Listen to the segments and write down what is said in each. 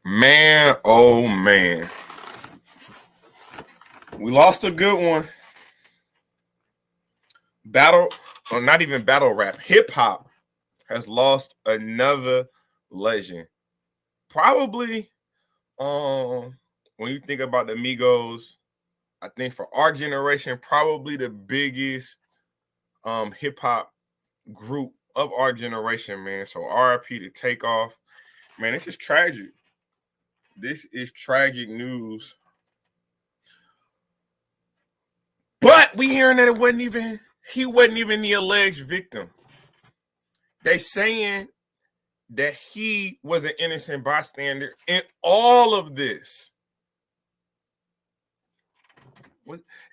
Man, oh man. We lost a good one. Battle, or not even battle rap, hip hop has lost another legend. Probably, when you think about the Migos, I think for our generation, probably the biggest hip hop group of our generation, man. So R.I.P to Takeoff. Man, this is tragic. This is tragic news. But we hearing that he wasn't even the alleged victim. They saying that he was an innocent bystander in all of this.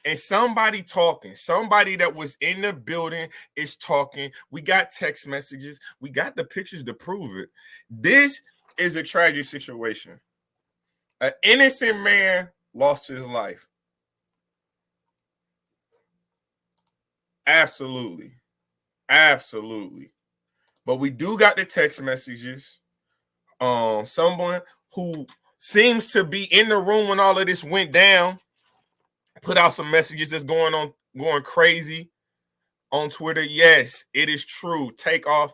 And somebody talking, somebody that was in the building is talking. We got text messages, we got the pictures to prove it. This is a tragic situation. An innocent man lost his life. Absolutely. Absolutely. But we do got the text messages. Someone who seems to be in the room when all of this went down put out some messages that's going crazy on Twitter. Yes, it is true. Takeoff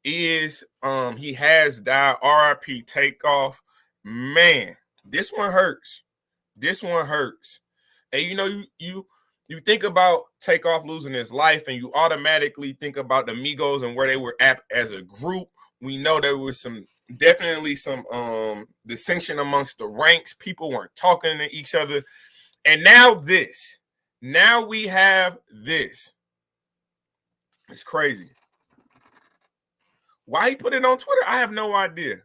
is he has died. R.I.P. Takeoff. Man, this one hurts. This one hurts. And you think about Takeoff losing his life, and you automatically think about the Migos and where they were at as a group. We know there was definitely some dissension amongst the ranks. People weren't talking to each other. And now this. Now we have this. It's crazy. Why he put it on Twitter, I have no idea.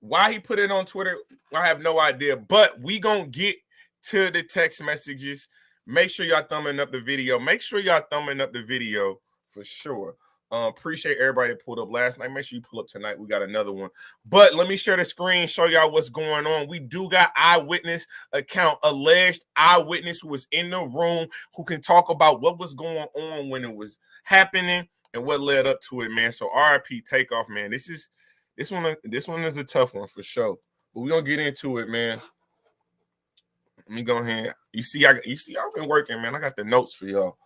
Why he put it on Twitter, I have no idea. But we gonna get to the text messages. Make sure y'all thumbing up the video. Make sure y'all thumbing up the video for sure. Appreciate everybody that pulled up last night. Make sure you pull up tonight. We got another one. But let me share the screen, show y'all what's going on. We do got eyewitness account, alleged eyewitness who was in the room, who can talk about what was going on when it was happening and what led up to it, man. So R.I.P. Takeoff, man. This one is a tough one for sure. But we're gonna get into it, man. Let me go ahead. You see, I've been working, man. I got the notes for y'all.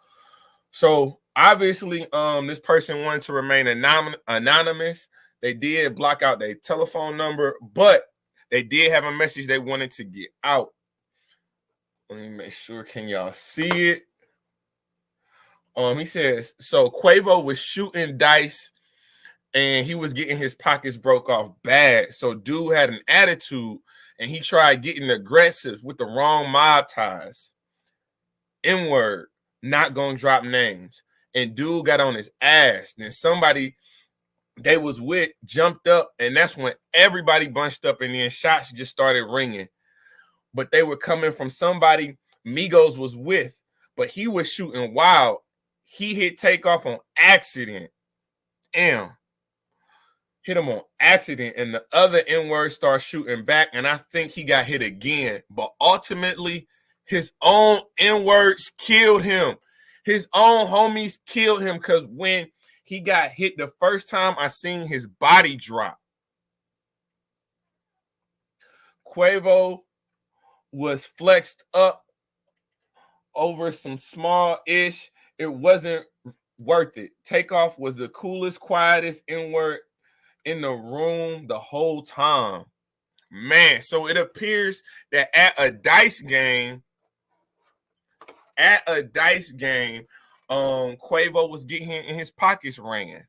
So obviously, this person wanted to remain anonymous. They did block out their telephone number, but they did have a message they wanted to get out. Let me make sure. Can y'all see it? He says, so Quavo was shooting dice and he was getting his pockets broke off bad. So dude had an attitude and he tried getting aggressive with the wrong mob ties. N-word, not gonna drop names. And dude got on his ass. Then somebody they was with jumped up, and that's when everybody bunched up, and then shots just started ringing. But they were coming from somebody Migos was with, but he was shooting wild. He hit Takeoff on accident. Damn. Hit him on accident, and the other N-word started shooting back, and I think he got hit again. But ultimately, his own N-words killed him. His own homies killed him, because when he got hit the first time, I seen his body drop. Quavo was flexed up over some small-ish. It wasn't worth it. Takeoff was the coolest, quietest N-word in the room the whole time. Man, so it appears that at a dice game, Quavo was getting his pockets ran.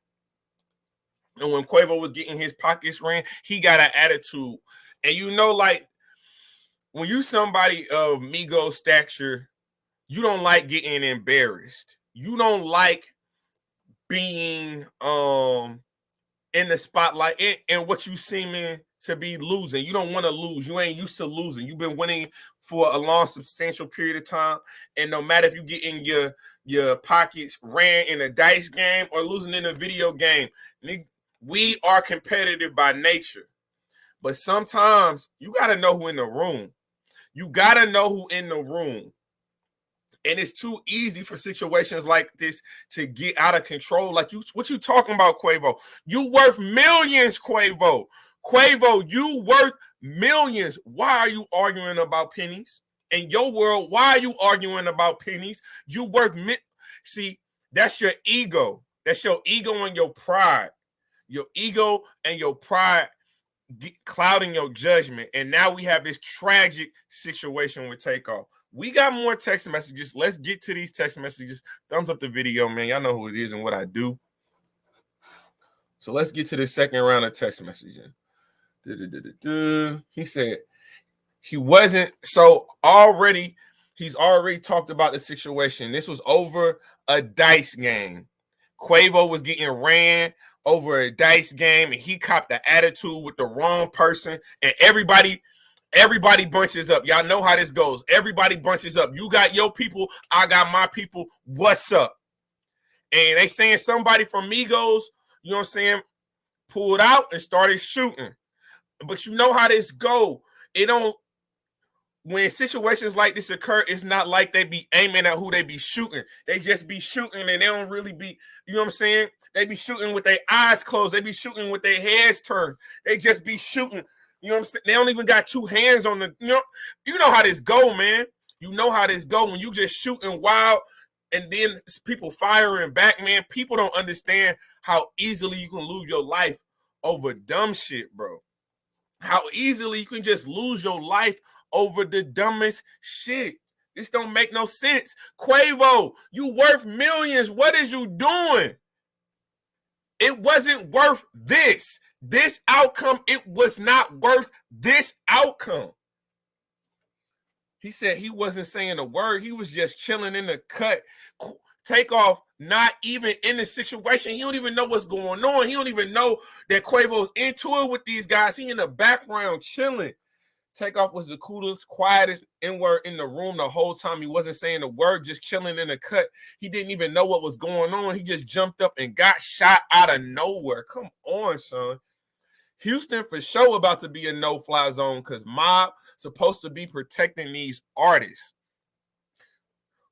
And when Quavo was getting his pockets ran, he got an attitude. And you know, like, when you somebody of Migos stature, you don't like getting embarrassed. You don't like being in the spotlight and what you seeming to be losing. You don't want to lose. You ain't used to losing. You've been winning for a long, substantial period of time. And no matter if you get in your pockets ran in a dice game or losing in a video game, we are competitive by nature. But sometimes you got to know who in the room. You got to know who in the room. And it's too easy for situations like this to get out of control. Like, what you talking about, Quavo? You worth millions, Quavo. Quavo, you worth millions. Why are you arguing about pennies? In your world, why are you arguing about pennies? You worth see, that's your ego. That's your ego and your pride. Your ego and your pride clouding your judgment. And now we have this tragic situation with Takeoff. We got more text messages. Let's get to these text messages. Thumbs up the video, man. Y'all know who it is and what I do. So let's get to the second round of text messaging. He said he wasn't, so already, he's already talked about the situation. This was over a dice game. Quavo was getting ran over a dice game, and he copped the attitude with the wrong person, and everybody bunches up. Y'all know how this goes. Everybody bunches up. You got your people, I got my people. What's up? And they saying somebody from MIGOS, you know what I'm saying, pulled out and started shooting. But you know how this go. It don't, when situations like this occur, it's not like they be aiming at who they be shooting. They just be shooting, and they don't really be, you know what I'm saying? They be shooting with their eyes closed. They be shooting with their heads turned. They just be shooting. You know what I'm saying? They don't even got two hands on the, you know how this go, man. You know how this go when you just shooting wild and then people firing back, man. People don't understand how easily you can lose your life over dumb shit, bro. How easily you can just lose your life over the dumbest shit. This don't make no sense. Quavo, you worth millions. What is you doing? It wasn't worth this. This outcome, it was not worth this outcome. He said he wasn't saying a word. He was just chilling in the cut. Takeoff, not even in the situation. He don't even know what's going on. He don't even know that Quavo's into it with these guys. He in the background chilling. Takeoff was the coolest, quietest N-word in the room the whole time. He wasn't saying a word, just chilling in the cut. He didn't even know what was going on. He just jumped up and got shot out of nowhere. Come on, son. Houston for sure about to be a no-fly zone because Mob supposed to be protecting these artists.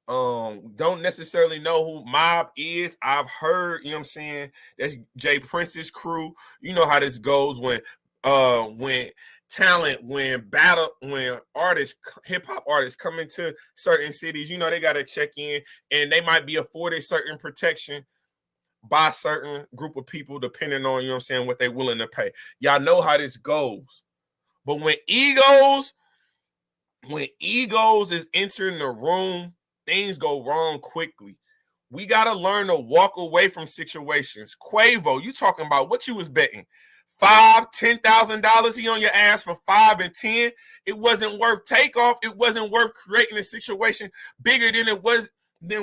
Don't necessarily know who Mob is. I've heard, you know what I'm saying, that's Jay Prince's crew. You know how this goes when talent, when artists, hip-hop artists come into certain cities, you know, they got to check in and they might be afforded certain protection by a certain group of people depending on, you know what I'm saying, what they're willing to pay. Y'all know how this goes. But when egos is entering the room, things go wrong quickly. We got to learn to walk away from situations. Quavo, you talking about what you was betting? $5,000, $10,000, he on your ass for 5 and 10. It wasn't worth Takeoff. It wasn't worth creating a situation bigger than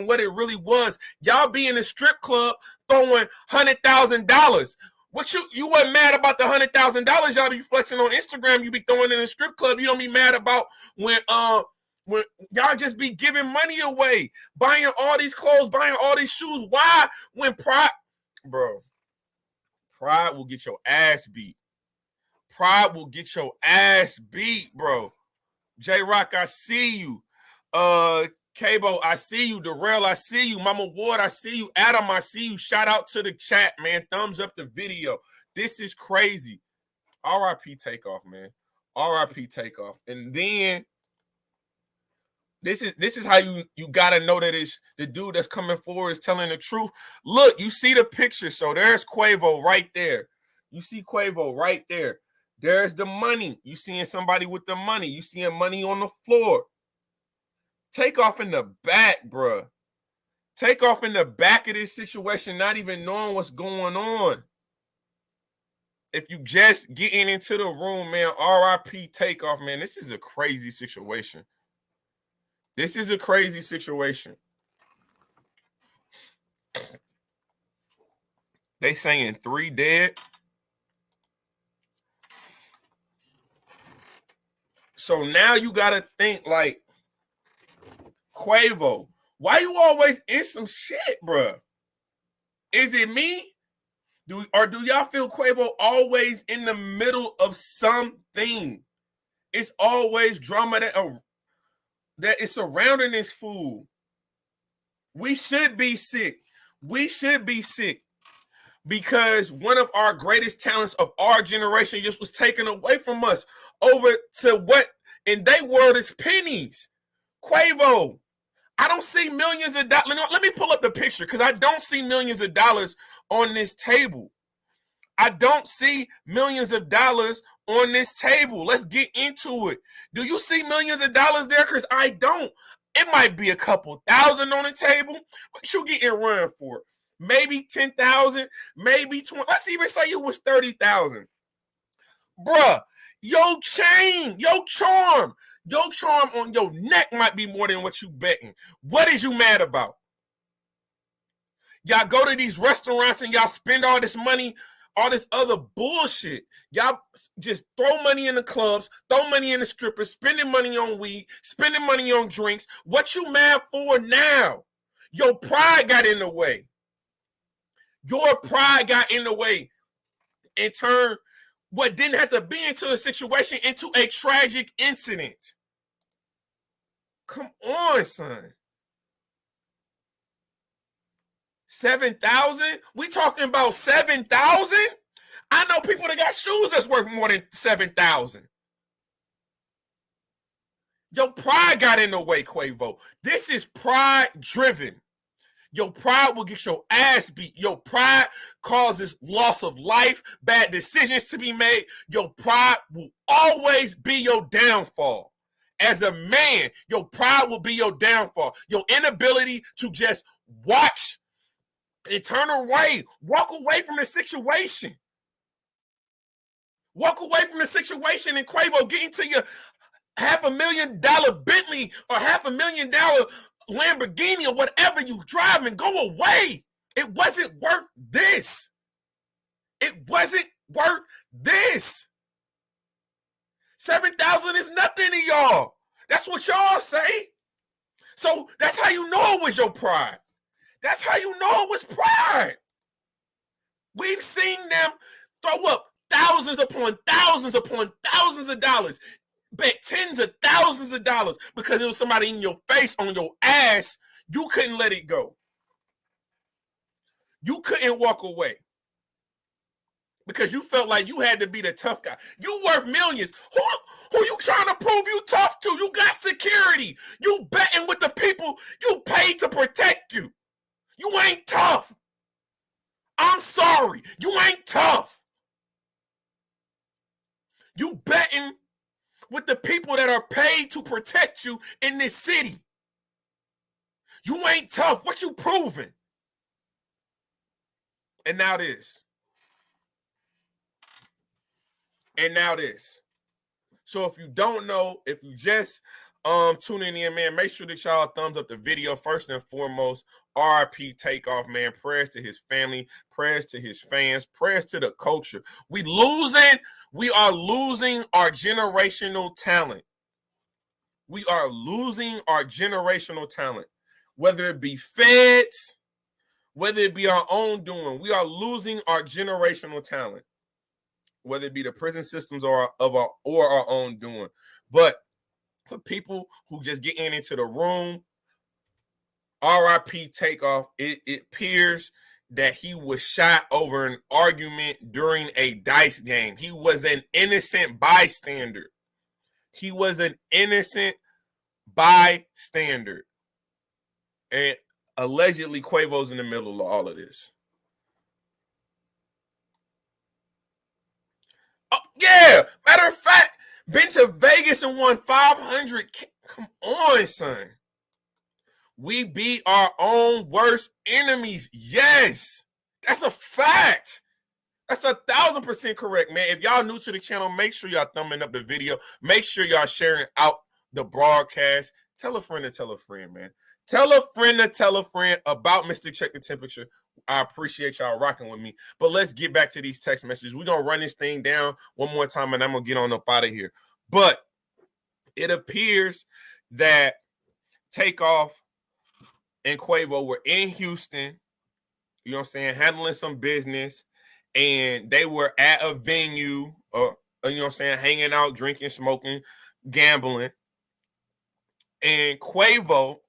what it really was. Y'all be in a strip club throwing $100,000. What you wasn't mad about the $100,000 y'all be flexing on Instagram, you be throwing in a strip club. You don't be mad about when y'all just be giving money away, buying all these clothes, buying all these shoes. Why? When pride will get your ass beat. Pride will get your ass beat, bro. J-Rock, I see you. Cabo, I see you. Darrell, I see you. Mama Ward, I see you. Adam, I see you. Shout out to the chat, man. Thumbs up the video. This is crazy. R.I.P. Takeoff, man. R.I.P. Takeoff. And then this is how you gotta know that it's the dude that's coming forward is telling the truth. Look, you see the picture. So there's Quavo right there. You see Quavo right there. There's the money. You seeing somebody with the money. You seeing money on the floor. Takeoff in the back, bruh. Takeoff in the back of this situation, not even knowing what's going on. If you just getting into the room, man, R.I.P. Takeoff, man, this is a crazy situation. This is a crazy situation. They saying 3 dead. So now you got to think like, Quavo, why you always in some shit, bruh? Is it me? Do y'all feel Quavo always in the middle of something? It's always drama that is surrounding this fool. We should be sick. We should be sick. because one of our greatest talents of our generation just was taken away from us over to what in their world is pennies. Quavo, I don't see millions of dollars. Let me pull up the picture because I don't see millions of dollars on this table. I don't see millions of dollars on this table. Let's get into it. Do you see millions of dollars there? Because I don't. It might be a couple thousand on the table. What you getting run for? Maybe 10,000, maybe 20. Let's even say it was 30,000. Bruh, your chain, your charm on your neck might be more than what you betting. What is you mad about? Y'all go to these restaurants and y'all spend all this money, all this other bullshit. Y'all just throw money in the clubs, throw money in the strippers, spending money on weed, spending money on drinks. What you mad for now? Your pride got in the way. Your pride got in the way and turned what didn't have to be into a situation into a tragic incident. Come on, son. 7,000? We talking about 7,000? I know people that got shoes that's worth more than 7,000. Your pride got in the way, Quavo. This is pride driven. Your pride will get your ass beat. Your pride causes loss of life, bad decisions to be made. Your pride will always be your downfall. As a man, your pride will be your downfall. Your inability to just watch and turn away, walk away from the situation. Walk away from the situation and Quavo get into your $500,000 Bentley or $500,000 Lamborghini or whatever you drive and go away. It wasn't worth this. It wasn't worth this. 7,000 is nothing to y'all. That's what y'all say. So that's how you know it was your pride. That's how you know it was pride. We've seen them throw up thousands upon thousands of dollars. Bet tens of thousands of dollars because it was somebody in your face, on your ass. You couldn't let it go. You couldn't walk away because you felt like you had to be the tough guy. You worth millions. Who you trying to prove you tough to? You got security. You betting with the people you paid to protect you. You ain't tough. I'm sorry. You ain't tough. You betting with the people that are paid to protect you in this city. You ain't tough. What you proving? And now this. And now this. So if you don't know, if you just tuning in, man, make sure that y'all thumbs up the video first and foremost. R.I.P. TAKEOFF, man. Prayers to his family, prayers to his fans, prayers to the culture. We are losing our generational talent. We are losing our generational talent. Whether it be feds, whether it be our own doing, we are losing our generational talent. Whether it be the prison systems or our own doing. But for people who just get into the room, R.I.P. TAKEOFF, it appears that he was shot over an argument during a dice game. He was an innocent bystander. He was an innocent bystander. And allegedly Quavo's in the middle of all of this. Oh, yeah. Matter of fact, been to Vegas and won 500. Come on, son. We beat our own worst enemies. Yes. That's a fact. That's 1,000% correct, man. If y'all new to the channel, make sure y'all thumbing up the video. Make sure y'all sharing out the broadcast. Tell a friend to tell a friend, man. Tell a friend to tell a friend about Mr. Check the Temperature. I appreciate y'all rocking with me. But let's get back to these text messages. We're going to run this thing down one more time, and I'm going to get on up out of here. But it appears that TAKEOFF and Quavo were in Houston, you know what I'm saying, handling some business, and they were at a venue, you know what I'm saying, hanging out, drinking, smoking, gambling, and Quavo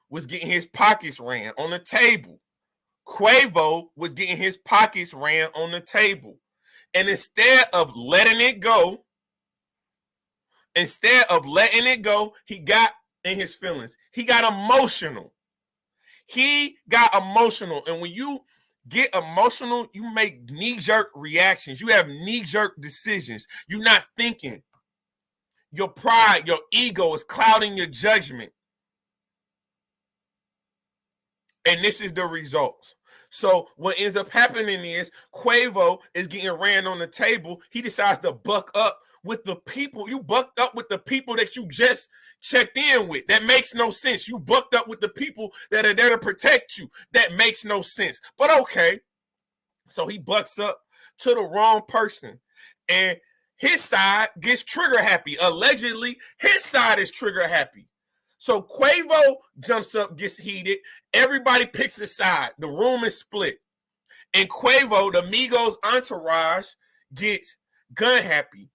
was getting his pockets ran on the table. Quavo was getting his pockets ran on the table. And instead of letting it go, he got in his feelings. He got emotional. And when you get emotional, you make knee-jerk reactions. You have knee-jerk decisions. You're not thinking. Your pride, your ego is clouding your judgment. And this is the results. So what ends up happening is Quavo is getting ran on the table. He decides to buck up with the people. You bucked up with the people that you just checked in with. That makes no sense. You bucked up with the people that are there to protect you. That makes no sense. But okay. So he bucks up to the wrong person. And his side gets trigger happy. Allegedly, his side is trigger happy. So Quavo jumps up, gets heated. Everybody picks a side. The room is split. And Quavo, the MIGOS entourage, gets gun happy.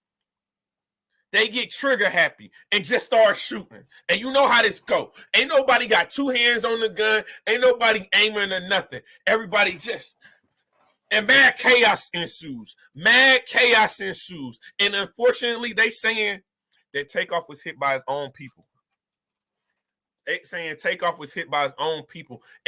They get trigger happy and just start shooting. And you know how this go. Ain't nobody got two hands on the gun. Ain't nobody aiming or nothing. Everybody just... And mad chaos ensues. And unfortunately, they saying that Takeoff was hit by his own people.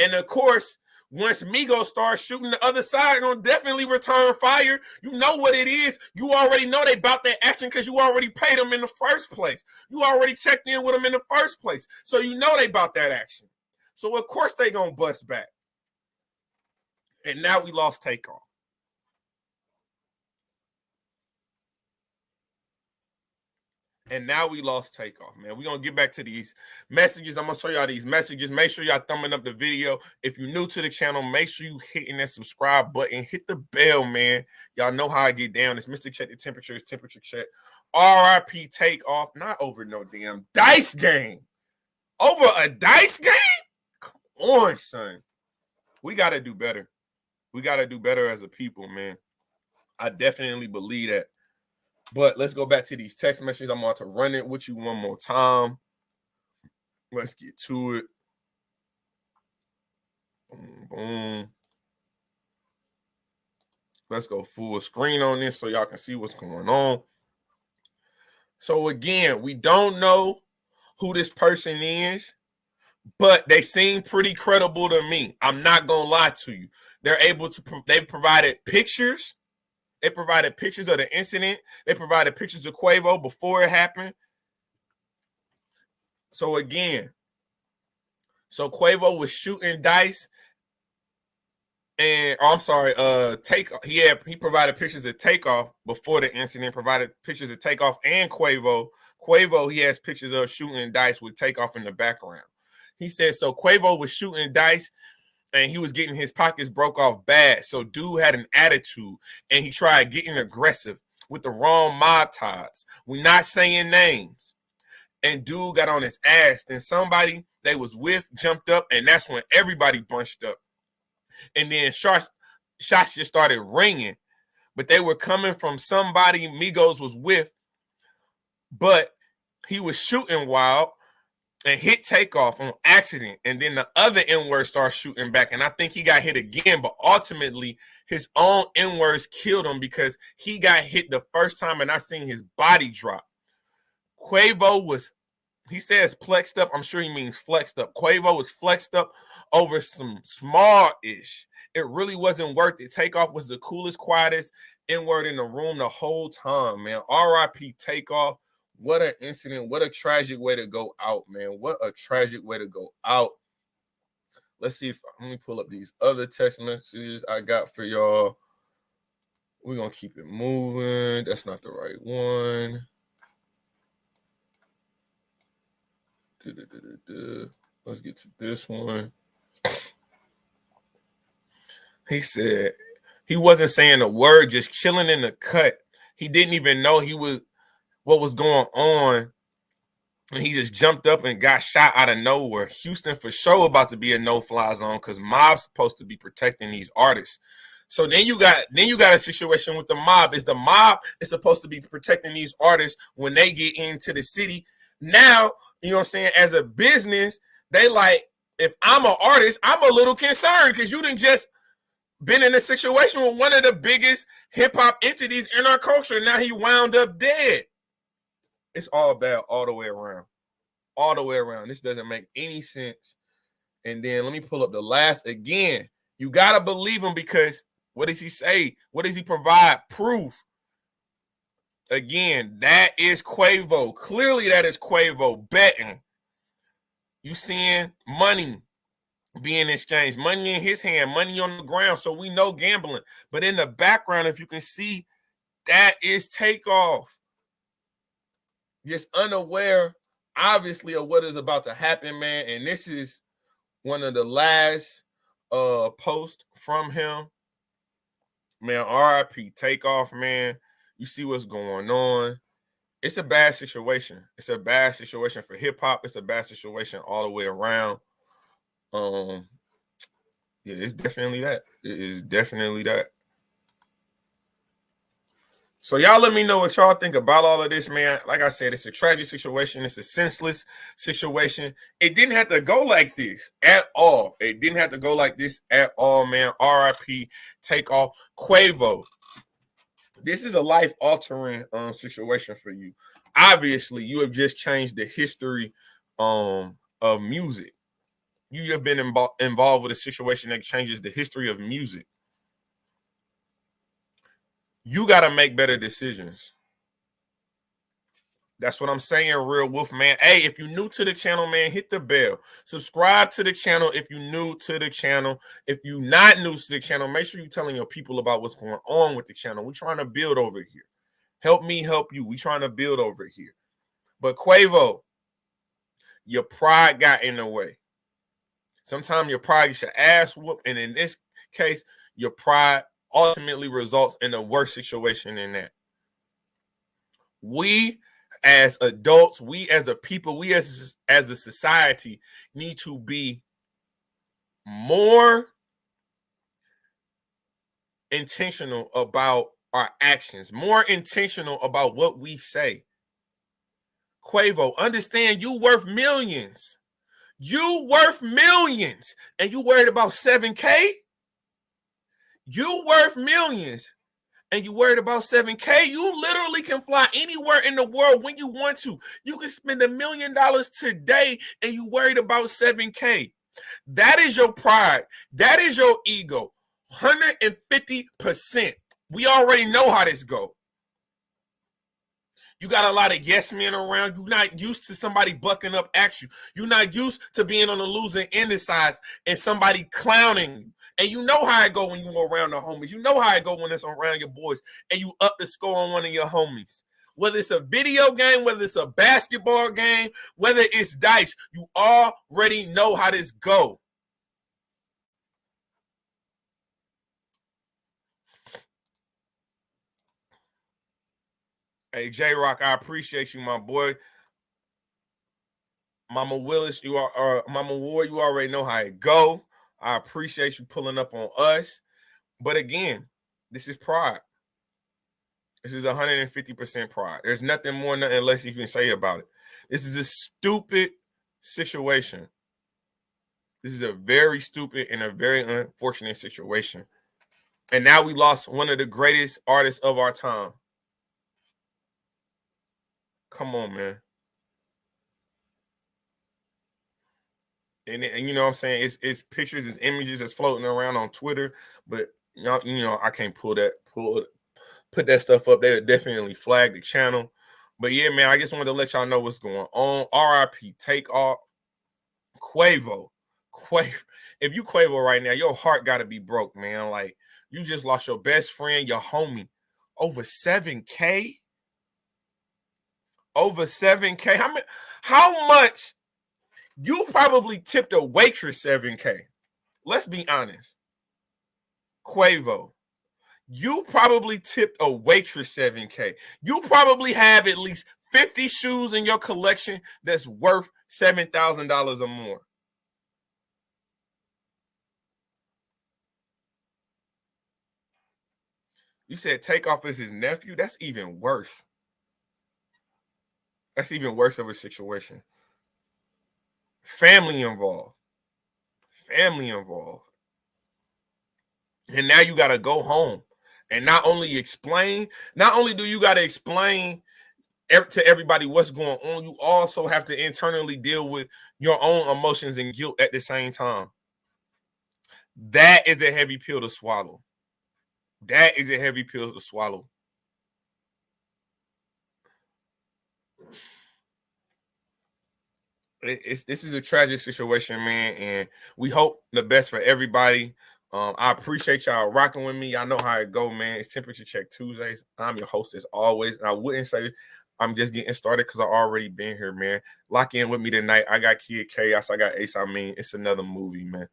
And of course, once Migos start shooting, the other side gonna definitely return fire. You know what it is. You already know they about that action because you already paid them in the first place. You already checked in with them in the first place. So you know they about that action. So of course they gonna bust back. And now we lost Takeoff. Man. We're going to get back to these messages. I'm going to show y'all these messages. Make sure y'all thumbing up the video. If you're new to the channel, make sure you hitting that subscribe button. Hit the bell, man. Y'all know how I get down. It's Mr. Check the Temperature. It's Temperature Check. R.I.P. Takeoff. Not over no damn dice game. Over a dice game? Come on, son. We got to do better. As a people, man. I definitely believe that. But let's go back to these text messages. I'm about to run it with you one more time. Let's get to it. Boom, boom. Let's go full screen on this so y'all can see what's going on. So again, we don't know who this person is, but they seem pretty credible to me. I'm not going to lie to you. They provided pictures. They provided pictures of the incident. They provided pictures of Quavo before it happened. So again, Quavo was shooting dice, and he provided pictures of Takeoff before the incident. Provided pictures of Takeoff and Quavo. He has pictures of shooting dice with Takeoff in the background. He said so. Quavo was shooting dice. And he was getting his pockets broke off bad. So dude had an attitude. And he tried getting aggressive with the wrong mob ties. We're not saying names. And dude got on his ass. Then somebody they was with jumped up. And that's when everybody bunched up. And then shots just started ringing. But they were coming from somebody Migos was with. But he was shooting wild. And hit Takeoff on accident. And then the other N-word started shooting back. And I think he got hit again. But ultimately, his own N-words killed him because he got hit the first time and I seen his body drop. Quavo was, he says flexed up. I'm sure he means flexed up. Quavo was flexed up over some small-ish. It really wasn't worth it. Takeoff was the coolest, quietest N-word in the room the whole time, man. R.I.P. Takeoff. What an incident. What a tragic way to go out, man. What a tragic way to go out. Let's see let me pull up these other text messages I got for y'all. We're going to keep it moving. That's not the right one. Let's get to this one. He said he wasn't saying a word, just chilling in the cut. He didn't even know what was going on, and he just jumped up and got shot out of nowhere. Houston for sure about to be a no-fly zone because mob's supposed to be protecting these artists. So then you got a situation with the mob. The mob is supposed to be protecting these artists when they get into the city. Now, you know what I'm saying, as a business, they like, if I'm an artist, I'm a little concerned because you didn't just been in a situation with one of the biggest hip-hop entities in our culture. Now he wound up dead. It's all bad all the way around. All the way around. This doesn't make any sense. And then let me pull up the last again. You got to believe him because what does he say? What does he provide? Proof. Again, that is Quavo. Clearly that is Quavo betting. You seeing money being exchanged, money in his hand, money on the ground. So we know gambling. But in the background, if you can see, that is Takeoff. Just unaware, obviously, of what is about to happen, man. And this is one of the last posts from him. Man, R.I.P. Takeoff, man. You see what's going on. It's a bad situation. It's a bad situation for hip-hop. It's a bad situation all the way around. Yeah, it's definitely that. It is definitely that. So y'all let me know what y'all think about all of this, man. Like I said, it's a tragic situation. It's a senseless situation. It didn't have to go like this at all. It didn't have to go like this at all, man. R.I.P. Takeoff. Quavo. This is a life-altering situation for you. Obviously, you have just changed the history of music. You have been involved with a situation that changes the history of music. You got to make better decisions. That's what I'm saying, Real Wolf, man. Hey, if you're new to the channel, man, hit the bell. Subscribe to the channel if you're new to the channel. If you're not new to the channel, make sure you're telling your people about what's going on with the channel. We're trying to build over here. Help me help you. We're trying to build over here. But Quavo, your pride got in the way. Sometimes your pride gets your ass whooped, and in this case, your pride ultimately results in a worse situation than that. We as adults, we as a people, we as a society need to be more intentional about our actions, more intentional about what we say. Quavo, understand you worth millions. You worth millions, and you worried about 7K? You worth millions, and you worried about 7K? You literally can fly anywhere in the world when you want to. You can spend $1 million today, and you worried about 7K. That is your pride. That is your ego. 150%. We already know how this goes. You got a lot of yes men around. You're not used to somebody bucking up at you. You're not used to being on the losing end of sides and somebody clowning you. And you know how it go when you go around the homies. You know how it go when it's around your boys and you up the score on one of your homies. Whether it's a video game, whether it's a basketball game, whether it's dice, you already know how this go. Hey, J-Rock, I appreciate you, my boy. Mama Willis, you are Mama Ward, you already know how it go. I appreciate you pulling up on us. But again, this is pride. This is 150% pride. There's nothing more, nothing less you can say about it. This is a stupid situation. This is a very stupid and a very unfortunate situation. And now we lost one of the greatest artists of our time. Come on, man. And you know what I'm saying? It's pictures, it's images that's floating around on Twitter, but you know, I can't put that stuff up. They definitely flag the channel. But yeah, man, I just wanted to let y'all know what's going on. R.I.P. Takeoff. Quavo. If you Quavo right now, your heart gotta be broke, man. Like you just lost your best friend, your homie, over 7K. Over 7K. How much? You probably tipped a waitress 7K. Let's be honest. Quavo, you probably tipped a waitress 7K. You probably have at least 50 shoes in your collection that's worth $7,000 or more. You said Takeoff is his nephew? That's even worse. That's even worse of a situation. Family involved. family involved. And now you got to go home and not only do you got to explain to everybody what's going on, you also have to internally deal with your own emotions and guilt at the same time. That is a heavy pill to swallow. That is a heavy pill to swallow. This is a tragic situation, man, and we hope the best for everybody. I appreciate y'all rocking with me. Y'all know how it go, man. It's Temperature Check Tuesdays. I'm your host as always. And I wouldn't say I'm just getting started because I already been here, man. Lock in with me tonight. I got Kid Chaos. I got Ace. I mean, it's another movie, man.